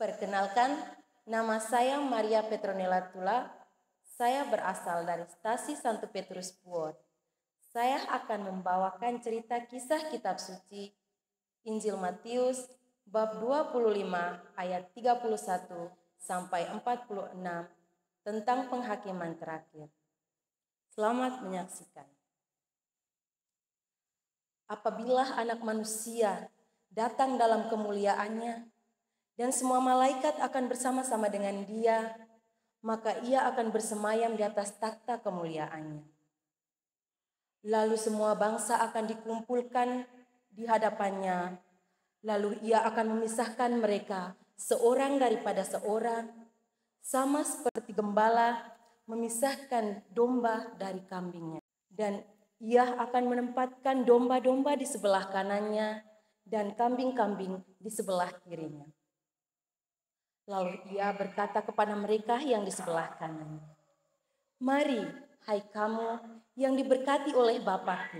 Perkenalkan, nama saya Maria Petronella Tula. Saya berasal dari Stasi Santo Petrus Puot. Saya akan membawakan cerita kisah kitab suci Injil Matius bab 25 ayat 31 sampai 46 tentang penghakiman terakhir. Selamat menyaksikan. Apabila Anak Manusia datang dalam kemuliaannya, dan semua malaikat akan bersama-sama dengan Dia, maka Ia akan bersemayam di atas takhta kemuliaannya. Lalu semua bangsa akan dikumpulkan di hadapannya, lalu Ia akan memisahkan mereka seorang daripada seorang, sama seperti gembala memisahkan domba dari kambingnya. Dan Ia akan menempatkan domba-domba di sebelah kanannya dan kambing-kambing di sebelah kirinya. Lalu Ia berkata kepada mereka yang di sebelah kanan, "Mari, hai kamu yang diberkati oleh Bapa-Ku,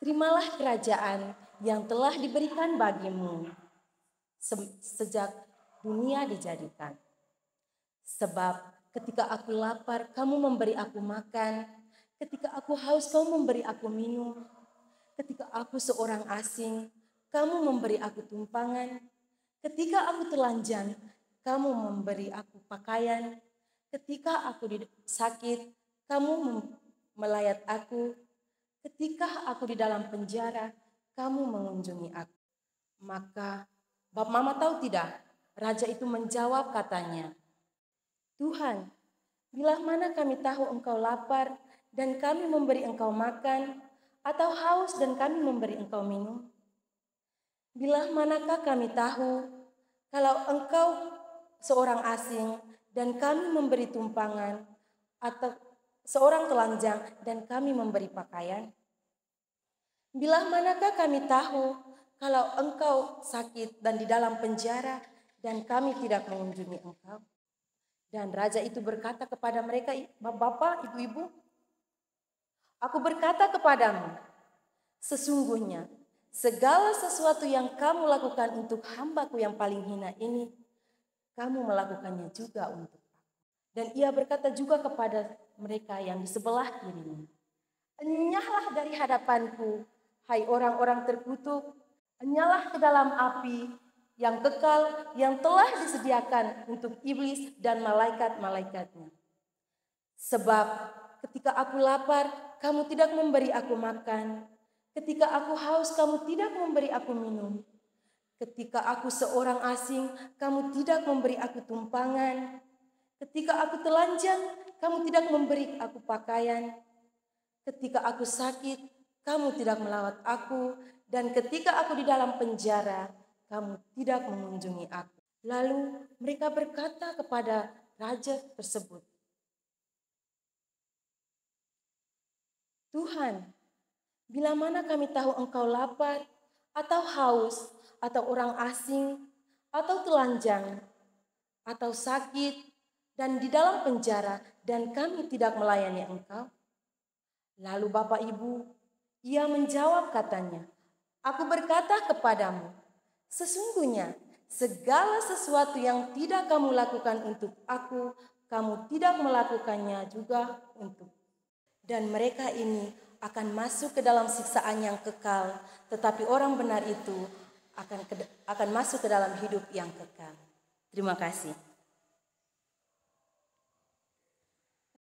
terimalah kerajaan yang telah diberikan bagimu sejak dunia dijadikan. Sebab ketika aku lapar, kamu memberi aku makan, ketika aku haus, kamu memberi aku minum, ketika aku seorang asing, kamu memberi aku tumpangan, ketika aku telanjang, kamu memberi aku pakaian, ketika aku sakit, kamu melayat aku, ketika aku di dalam penjara, kamu mengunjungi aku." Maka Bap Mama tahu tidak? Raja itu menjawab katanya, "Tuhan, bila mana kami tahu engkau lapar dan kami memberi engkau makan, atau haus dan kami memberi engkau minum? Bila manakah kami tahu kalau engkau seorang asing dan kami memberi tumpangan, atau seorang telanjang dan kami memberi pakaian? Bila manakah kami tahu kalau engkau sakit dan di dalam penjara dan kami tidak mengunjungi engkau?" Dan raja itu berkata kepada mereka, "Bapak, ibu-ibu, aku berkata kepadamu, sesungguhnya segala sesuatu yang kamu lakukan untuk hamba-Ku yang paling hina ini, kamu melakukannya juga untuk aku." Dan Ia berkata juga kepada mereka yang di sebelah kirinya, "Enyahlah dari hadapan-Ku, hai orang-orang terkutuk, enyahlah ke dalam api yang kekal yang telah disediakan untuk iblis dan malaikat-malaikatnya. Sebab ketika aku lapar, kamu tidak memberi aku makan, ketika aku haus, kamu tidak memberi aku minum, ketika aku seorang asing, kamu tidak memberi aku tumpangan, ketika aku telanjang, kamu tidak memberi aku pakaian, ketika aku sakit, kamu tidak melawat aku, dan ketika aku di dalam penjara, kamu tidak mengunjungi aku." Lalu mereka berkata kepada raja tersebut, "Tuhan, bila mana kami tahu engkau lapar, atau haus, atau orang asing, atau telanjang, atau sakit, dan di dalam penjara, dan kami tidak melayani engkau?" Lalu Bapak Ibu, Ia menjawab katanya, "Aku berkata kepadamu, sesungguhnya segala sesuatu yang tidak kamu lakukan untuk aku, kamu tidak melakukannya juga untuk." Dan mereka ini akan masuk ke dalam siksaan yang kekal, tetapi orang benar itu akan masuk ke dalam hidup yang kekal. Terima kasih.